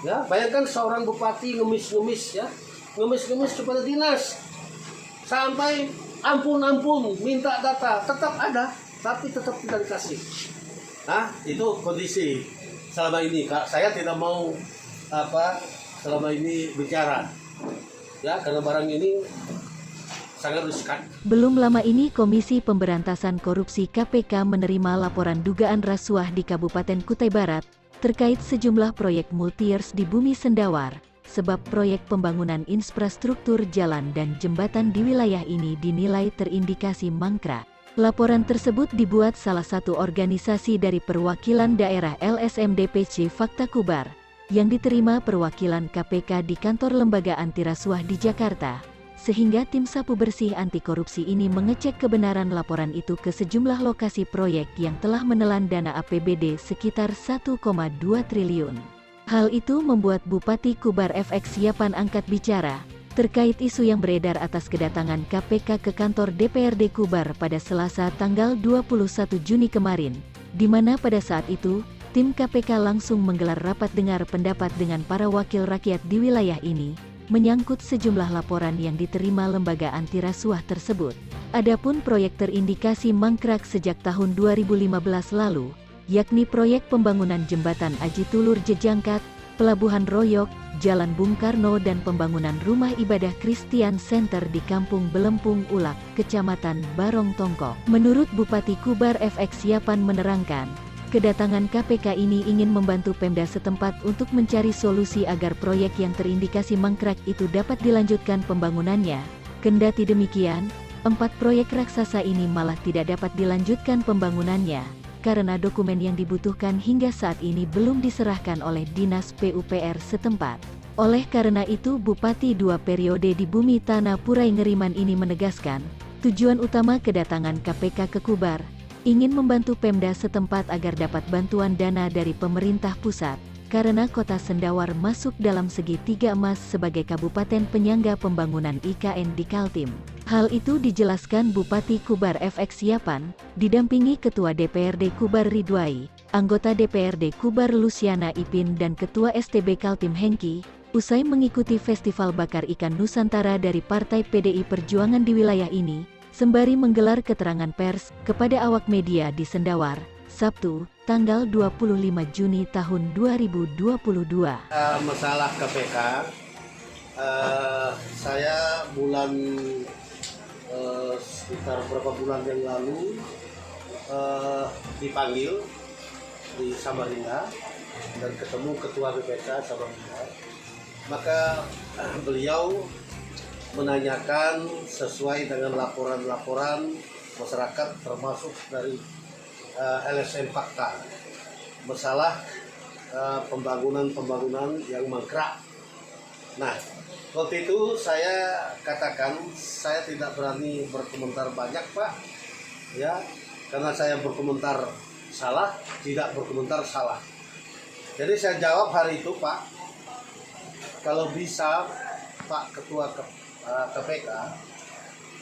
Ya, bayangkan seorang bupati ngemis-ngemis ya, ngemis-ngemis kepada dinas sampai ampun minta data, tetap ada, tapi tetap tidak dikasih. Nah, itu kondisi selama ini. Kak, saya tidak mau selama ini bicara, ya, karena barang ini sangat riskan. Belum lama ini Komisi Pemberantasan Korupsi KPK menerima laporan dugaan rasuah di Kabupaten Kutai Barat terkait sejumlah proyek multi-years di Bumi Sendawar, sebab proyek pembangunan infrastruktur jalan dan jembatan di wilayah ini dinilai terindikasi mangkrak. Laporan tersebut dibuat salah satu organisasi dari perwakilan daerah LSMDPC Fakta Kubar, yang diterima perwakilan KPK di kantor lembaga anti rasuah di Jakarta. Sehingga tim sapu bersih anti korupsi ini mengecek kebenaran laporan itu ke sejumlah lokasi proyek yang telah menelan dana APBD sekitar 1,2 triliun. Hal itu membuat Bupati Kubar FX Yapan angkat bicara terkait isu yang beredar atas kedatangan KPK ke kantor DPRD Kubar pada Selasa tanggal 21 Juni kemarin, di mana pada saat itu, tim KPK langsung menggelar rapat dengar pendapat dengan para wakil rakyat di wilayah ini, menyangkut sejumlah laporan yang diterima lembaga anti rasuah tersebut. Adapun proyek terindikasi mangkrak sejak tahun 2015 lalu, yakni proyek pembangunan jembatan Aji Tulur Jejangkat, Pelabuhan Royok, Jalan Bung Karno dan pembangunan rumah ibadah Christian Center di Kampung Belempung Ulak, Kecamatan Barong Tongko. Menurut Bupati Kubar FX Yapan menerangkan, kedatangan KPK ini ingin membantu Pemda setempat untuk mencari solusi agar proyek yang terindikasi mangkrak itu dapat dilanjutkan pembangunannya. Kendati demikian, 4 proyek raksasa ini malah tidak dapat dilanjutkan pembangunannya, karena dokumen yang dibutuhkan hingga saat ini belum diserahkan oleh Dinas PUPR setempat. Oleh karena itu Bupati 2 periode di Bumi Tanah Purai Ngeriman ini menegaskan, tujuan utama kedatangan KPK ke Kubar ingin membantu Pemda setempat agar dapat bantuan dana dari pemerintah pusat, karena kota Sendawar masuk dalam segitiga emas sebagai kabupaten penyangga pembangunan IKN di Kaltim. Hal itu dijelaskan Bupati Kubar FX Yapan, didampingi Ketua DPRD Kubar Ridwai, anggota DPRD Kubar Luciana Ipin dan Ketua STB Kaltim Hengki, usai mengikuti Festival Bakar Ikan Nusantara dari Partai PDI Perjuangan di wilayah ini, sembari menggelar keterangan pers kepada awak media di Sendawar, Sabtu, tanggal 25 Juni tahun 2022. Masalah KPK, saya sekitar beberapa bulan yang lalu dipanggil di Samarinda dan ketemu Ketua BPK Samarinda. Maka beliau menanyakan sesuai dengan laporan-laporan masyarakat termasuk dari LSM Fakta masalah pembangunan yang mangkrak. Nah, waktu itu saya katakan saya tidak berani berkomentar banyak, Pak, ya, karena saya berkomentar salah, tidak berkomentar salah. Jadi saya jawab hari itu, Pak, kalau bisa Pak Ketua KPK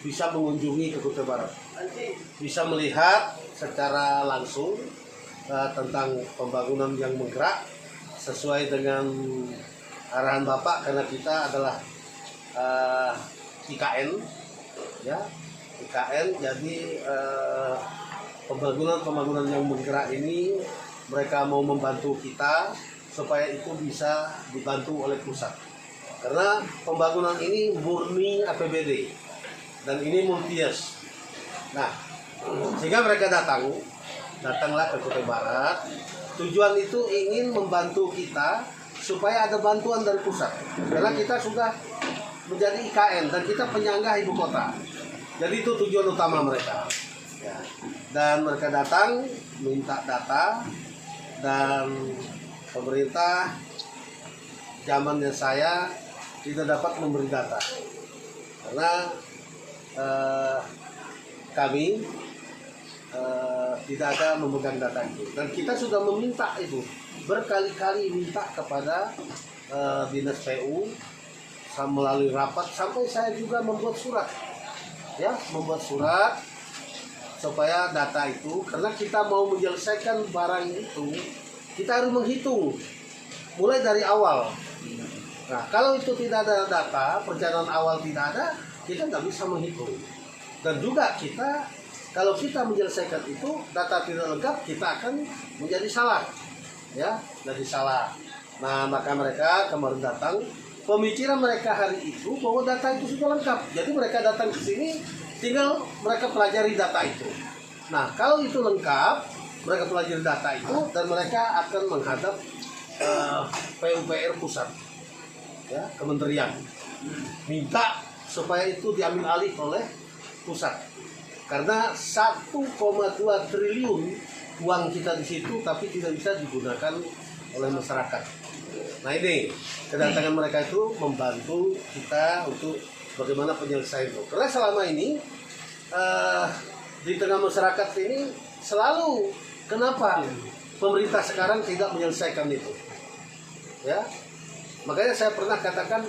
bisa mengunjungi ke Kutai Barat, bisa melihat secara langsung tentang pembangunan yang menggerak sesuai dengan arahan Bapak, karena kita adalah IKN, ya, IKN. Jadi pembangunan yang menggerak ini mereka mau membantu kita supaya itu bisa dibantu oleh pusat. Karena pembangunan ini murni APBD dan ini multi-years. Nah, sehingga mereka datanglah ke Kutai Barat. Tujuan itu ingin membantu kita supaya ada bantuan dari pusat. Karena kita sudah menjadi IKN dan kita penyangga ibu kota. Jadi itu tujuan utama mereka. Ya. Dan mereka datang minta data dan pemerintah zamannya saya tidak dapat memberi data karena kami tidak ada memegang data itu, dan kita sudah meminta itu berkali-kali, minta kepada Dinas PU melalui rapat, sampai saya juga membuat surat, ya, supaya data itu, karena kita mau menyelesaikan barang itu kita harus menghitung mulai dari awal. Nah, kalau itu tidak ada data, perencanaan awal tidak ada, kita nggak bisa menghitung. Dan juga kita, kalau kita menyelesaikan itu, data tidak lengkap, kita akan menjadi salah. Ya, jadi salah. Nah, maka mereka kemarin datang, pemikiran mereka hari itu bahwa data itu sudah lengkap. Jadi mereka datang ke sini, tinggal mereka pelajari data itu. Nah, kalau itu lengkap, mereka pelajari data itu, dan mereka akan menghadap PUPR pusat, ya, kementerian, minta supaya itu diambil alih oleh pusat, karena 1,2 triliun uang kita di situ, tapi tidak bisa digunakan oleh masyarakat. Nah, ini kedatangan mereka itu membantu kita untuk bagaimana penyelesaian itu, karena selama ini di tengah masyarakat ini selalu kenapa pemerintah sekarang tidak menyelesaikan itu. Ya, makanya saya pernah katakan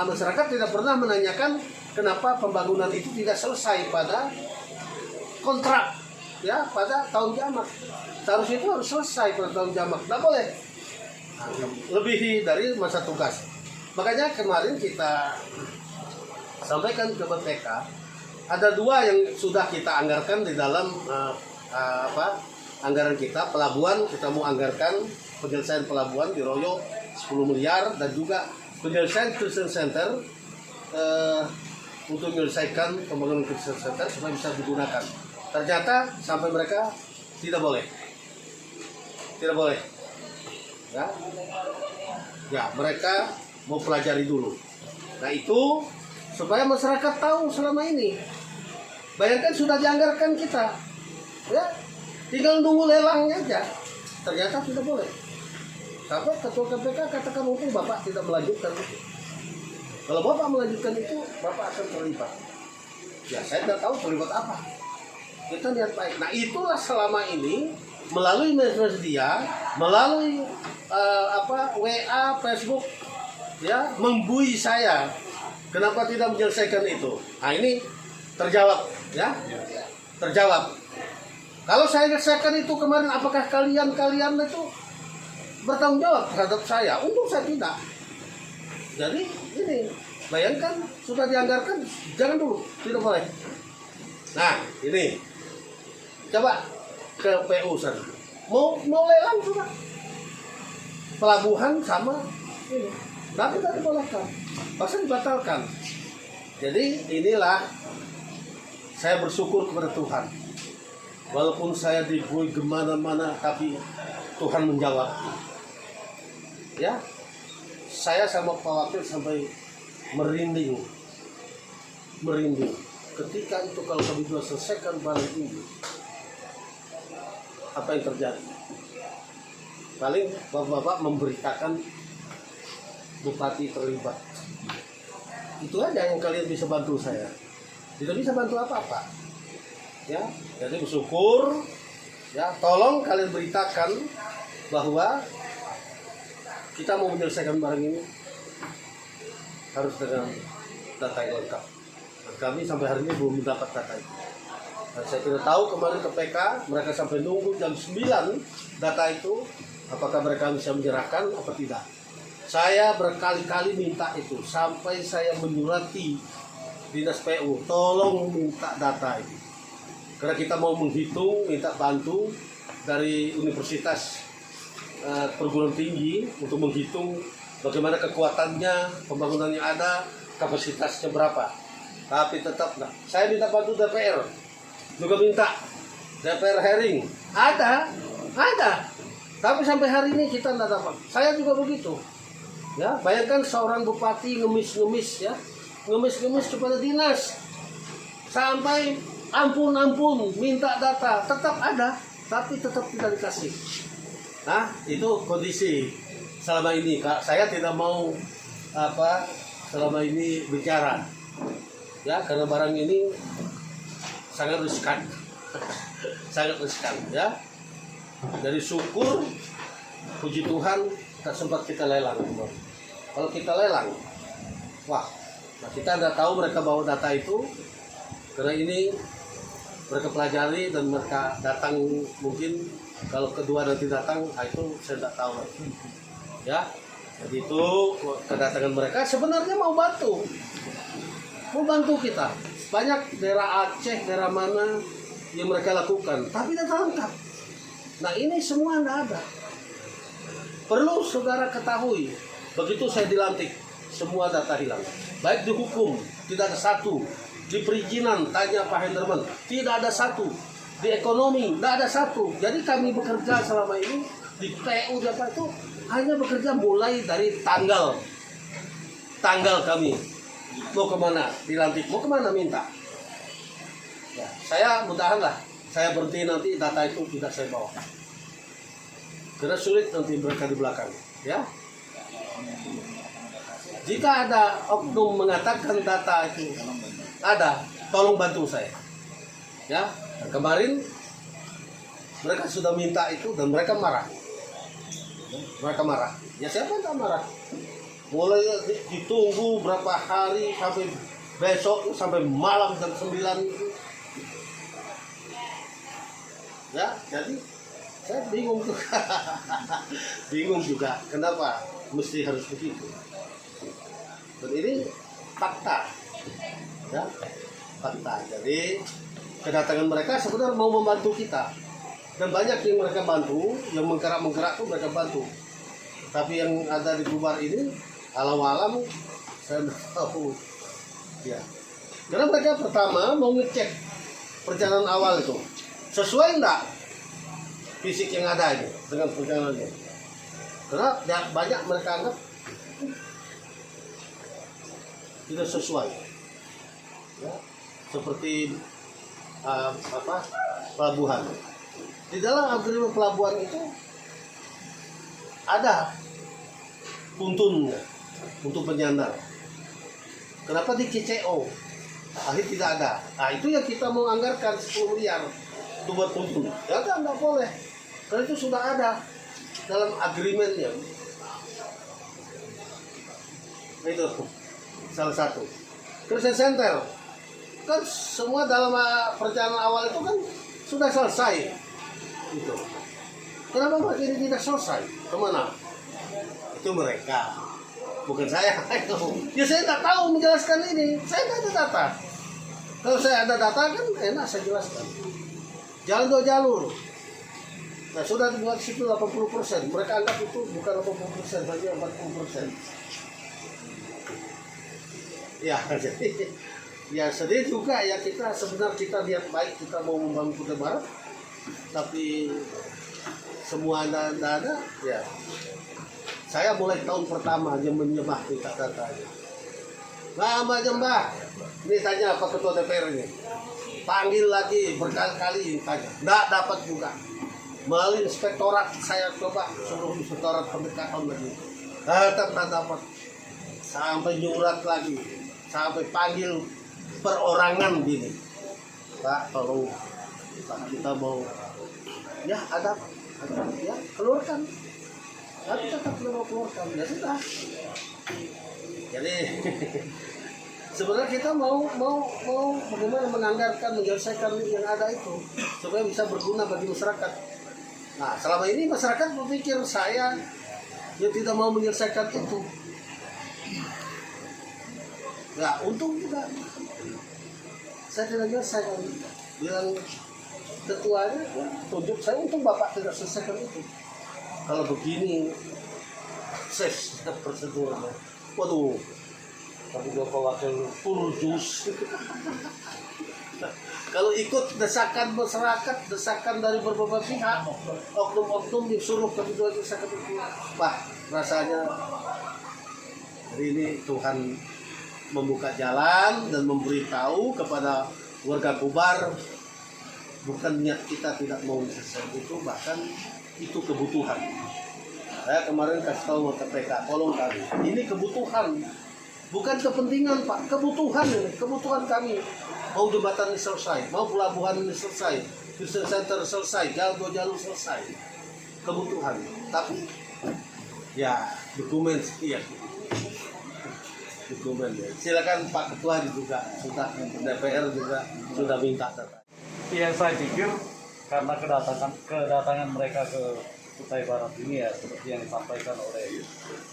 masyarakat tidak pernah menanyakan kenapa pembangunan itu tidak selesai pada kontrak, ya, pada tahun jamak. Seharusnya itu harus selesai pada tahun jamak, tidak boleh lebih dari masa tugas. Makanya kemarin kita sampaikan ke BPK, ada 2 yang sudah kita anggarkan di dalam anggaran kita. Pelabuhan kita mau anggarkan penyelesaian pelabuhan di Royo 10 miliar, dan juga penyelesaian Christian Center untuk menyelesaikan pembangunan Christian Center supaya bisa digunakan. Ternyata sampai mereka tidak boleh, ya, mereka mau pelajari dulu. Nah, itu supaya masyarakat tahu selama ini. Bayangkan sudah dianggarkan kita, ya, tinggal nunggu lelangnya aja. Ternyata tidak boleh. Sampai ketua KPK katakan mungkin Bapak tidak melanjutkan itu. Kalau Bapak melanjutkan itu, Bapak akan terlibat. Ya, saya tidak tahu terlibat apa. Kita lihat baik. Nah, itulah selama ini melalui media, melalui WA, Facebook, ya, membui saya. Kenapa tidak menyelesaikan itu? Nah, ini terjawab, ya, terjawab. Kalau saya selesaikan itu kemarin, apakah kalian itu bertanggung jawab terhadap saya? Untuk saya tidak. Jadi ini, bayangkan sudah dianggarkan, jangan dulu, tidak boleh. Nah, ini coba ke PU sana, mau lelang sudah pelabuhan sama ini, tapi tidak dibolehkan, pasti dibatalkan. Jadi inilah saya bersyukur kepada Tuhan. Walaupun saya dibuai kemana-mana, tapi Tuhan menjawab. Ya, saya sama Pak Wakil sampai merinding. Ketika itu kalau kami sudah selesaikan barang ini, apa yang terjadi? Paling bapak-bapak memberitakan bupati terlibat. Itu aja yang kalian bisa bantu saya. Tidak bisa bantu apa-apa. Ya, jadi bersyukur. Ya, tolong kalian beritakan bahwa kita mau menyelesaikan barang ini harus dengan data yang lengkap. Dan kami sampai hari ini belum mendapat data itu. Dan saya tidak tahu kemarin ke PK, mereka sampai nunggu jam 9 data itu, apakah mereka bisa menyerahkan atau tidak. Saya berkali-kali minta itu, sampai saya menyurati Dinas PU, tolong minta data itu. Karena kita mau menghitung, minta bantu dari Universitas Perguruan Tinggi untuk menghitung bagaimana kekuatannya, pembangunan yang ada, kapasitasnya berapa. Tapi tetap enggak. Saya minta bantu DPR, juga minta DPR hearing, ada. Tapi sampai hari ini kita tidak dapat. Saya juga begitu. Ya, bayangkan seorang bupati ngemis ya, ngemis kepada dinas, sampai ampun minta data, tetap ada, tapi tetap tidak dikasih. Nah, itu kondisi selama ini. Kak, saya tidak mau selama ini bicara, ya, karena barang ini sangat riskan, ya. Dari syukur, puji Tuhan, tak sempat kita lelang. Kalau kita lelang, wah, nah kita tidak tahu mereka bawa data itu, karena ini mereka pelajari dan mereka datang, mungkin kalau kedua nanti datang, itu saya tidak tahu. Ya, jadi itu kedatangan mereka sebenarnya mau bantu kita. Banyak daerah Aceh, daerah mana yang mereka lakukan, tapi tidak lengkap. Nah ini semua tidak ada. Perlu saudara ketahui, begitu saya dilantik, semua data hilang. Baik di hukum, tidak ada satu. Di perizinan, tanya Pak Henderman, tidak ada satu. Di ekonomi, tidak ada satu. Jadi kami bekerja selama ini di PU apa itu hanya bekerja mulai dari tanggal kami mau kemana dilantik, mau kemana minta. Ya, saya mudahanlah saya berhenti nanti data itu tidak saya bawa. Karena sulit nanti mereka di belakang, ya. Jika ada oknum mengatakan data itu ada, tolong bantu saya. Ya, kemarin mereka sudah minta itu dan mereka marah. Ya siapa yang tak marah? Mulai ditunggu berapa hari sampai besok sampai malam jam 9 itu. Ya, jadi saya bingung juga kenapa mesti harus begitu. Dan ini fakta, ya, fakta. Jadi kedatangan mereka sebenarnya mau membantu kita, dan banyak yang mereka bantu, yang menggerak tuh mereka bantu. Tapi yang ada di Bubar ini alam-alam saya tahu, ya. Karena mereka pertama mau ngecek perjalanan awal itu sesuai enggak fisik yang ada ini dengan perjalanannya. Karena banyak mereka anggap tidak sesuai, ya, seperti pelabuhan. Di dalam agreement pelabuhan itu ada puntunnya untuk penyandar. Kenapa di KCO akhirnya tidak ada? Nah itu yang kita mau anggarkan 10 miliar untuk buat puntun. Ya kan nggak boleh, karena itu sudah ada dalam agreementnya. Itu salah satu. Christian Center kan semua dalam perjalanan awal itu kan sudah selesai. Itu. Kenapa mereka ini tidak selesai? Kemana? Itu mereka, bukan saya. Ya saya nggak tahu menjelaskan ini. Saya nggak ada data. Kalau saya ada data kan enak saya jelaskan. Jalan 2 jalur. Nah sudah dibuat situ 80%. Mereka anggap itu bukan 80%, hanya 40%. Ya, jadi ya sedih juga ya, kita sebenarnya kita lihat baik, kita mau membangun Kutai Barat, tapi semua ada ya. Saya mulai tahun pertama aja menyembah minta datanya. Lama aja mbah, ini tanya Pak Ketua DPR ini, panggil lagi berkali-kali tanya, nggak dapat juga. Melalui inspektorat saya coba seluruh inspektorat pendekatan lagi, tetap nggak dapat. Sampai nyurat lagi, sampai panggil perorangan gini, Pak tolong Pak kita mau ya ada ya keluarkan, tapi tetap belum keluarkan ya sudah. Jadi sebenarnya kita mau bagaimana menganggarkan, menyelesaikan yang ada itu supaya bisa berguna bagi masyarakat. Nah selama ini masyarakat berpikir saya yang tidak mau menyelesaikan itu. Ya untung juga saya tidak menyelesaikan. Bilang ketuanya ya, tunjuk saya, untung bapak tidak selesaikan itu. Kalau begini akses prosedurnya, waduh, tapi bapak wakil turjus. Kalau ikut desakan masyarakat, desakan dari beberapa pihak, oknum-oknum disuruh kedua desakan itu, Pak rasanya hari ini Tuhan membuka jalan dan memberitahu kepada warga Bubar, bukan niat kita tidak mau selesai itu, bahkan itu kebutuhan. Saya kemarin kasih tahu ke KPK, tolong kami, ini kebutuhan, bukan kepentingan Pak, kebutuhan ini, kebutuhan kami. Mau jembatan ini selesai, mau pelabuhan ini selesai, Christian Center selesai, jalan 2 jalur selesai, kebutuhan. Tapi ya dokumen iya. Dokumen ya. Silakan Pak Ketua juga sudah, DPR juga sudah minta data. Ya saya pikir karena kedatangan mereka ke Kutai Barat ini ya seperti yang disampaikan oleh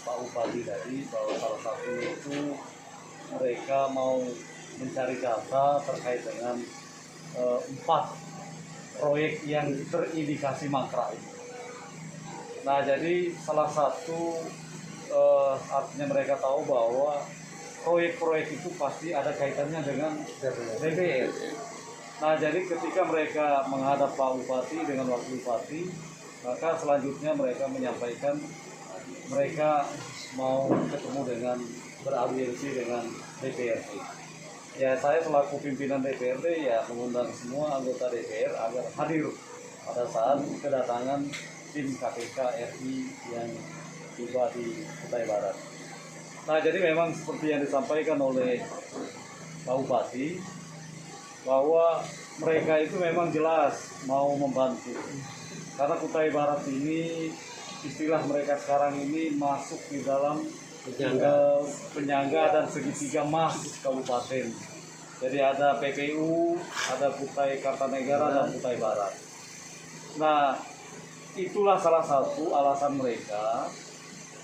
Pak Bupati tadi, bahwa salah satunya itu mereka mau mencari data terkait dengan 4 proyek yang terindikasi mangkrak ini. Nah, jadi salah satu artinya mereka tahu bahwa proyek-proyek itu pasti ada kaitannya dengan DPR. Nah, jadi ketika mereka menghadap Pak Bupati dengan Wakil Bupati, maka selanjutnya mereka menyampaikan mereka mau ketemu dengan beraudiensi dengan DPRD. Ya, saya selaku pimpinan DPRD ya mengundang semua anggota DPR agar hadir pada saat kedatangan tim KPK RI yang tiba di Kutai Barat. Nah, jadi memang seperti yang disampaikan oleh Pak Bupati, bahwa mereka itu memang jelas mau membantu. Karena Kutai Barat ini, istilah mereka sekarang ini masuk di dalam penyangga dan segitiga emas kabupaten. Jadi ada PPU, ada Kutai Kartanegara dan Kutai Barat. Nah, itulah salah satu alasan mereka,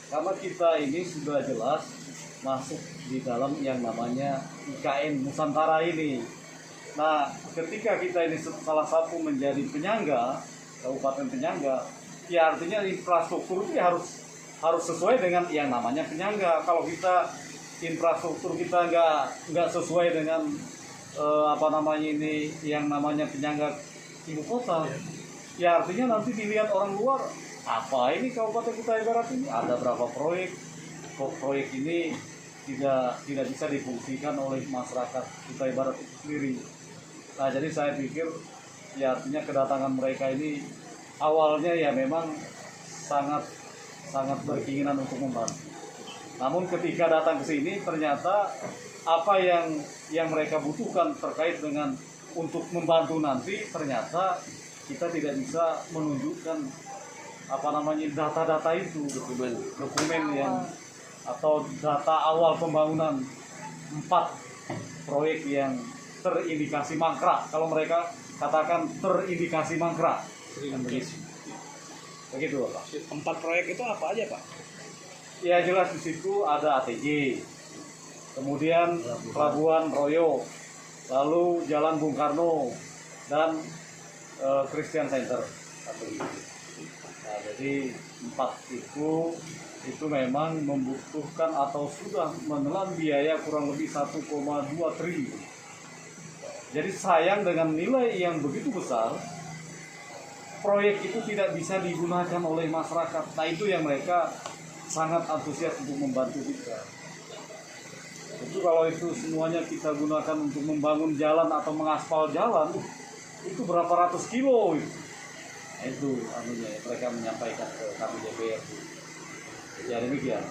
karena kita ini sudah jelas masuk di dalam yang namanya IKN Nusantara ini. Nah, ketika kita ini salah satu menjadi penyangga, kabupaten penyangga, ya artinya infrastruktur itu harus sesuai dengan yang namanya penyangga. Kalau kita infrastruktur kita nggak sesuai dengan yang namanya penyangga ibu kota, ya artinya nanti dilihat orang luar, apa ini Kabupaten Kutai Barat ini ada berapa proyek, kok proyek ini tidak bisa difungsikan oleh masyarakat Kutai Barat itu sendiri. Nah, jadi saya pikir ya artinya kedatangan mereka ini awalnya ya memang sangat berkeinginan untuk membantu. Namun ketika datang ke sini ternyata apa yang mereka butuhkan terkait dengan untuk membantu nanti, ternyata kita tidak bisa menunjukkan data-data itu, dokumen yang atau data awal pembangunan 4 proyek yang terindikasi mangkrak. Kalau mereka katakan terindikasi mangkrak. Begitu, Pak. 4 proyek itu apa aja, Pak? Ya, jelas di situ ada ATJ, kemudian Pelabuhan Royo, lalu Jalan Bung Karno, dan Christian Center. Nah, jadi 4 itu memang membutuhkan atau sudah menelan biaya kurang lebih 1,2 triliun. Jadi sayang dengan nilai yang begitu besar, proyek itu tidak bisa digunakan oleh masyarakat. Nah, itu yang mereka sangat antusias untuk membantu kita. Itu kalau itu semuanya kita gunakan untuk membangun jalan atau mengaspal jalan, itu berapa ratus kilo itu. Nah, itu mereka menyampaikan ke kami DPR. Ya, demikian.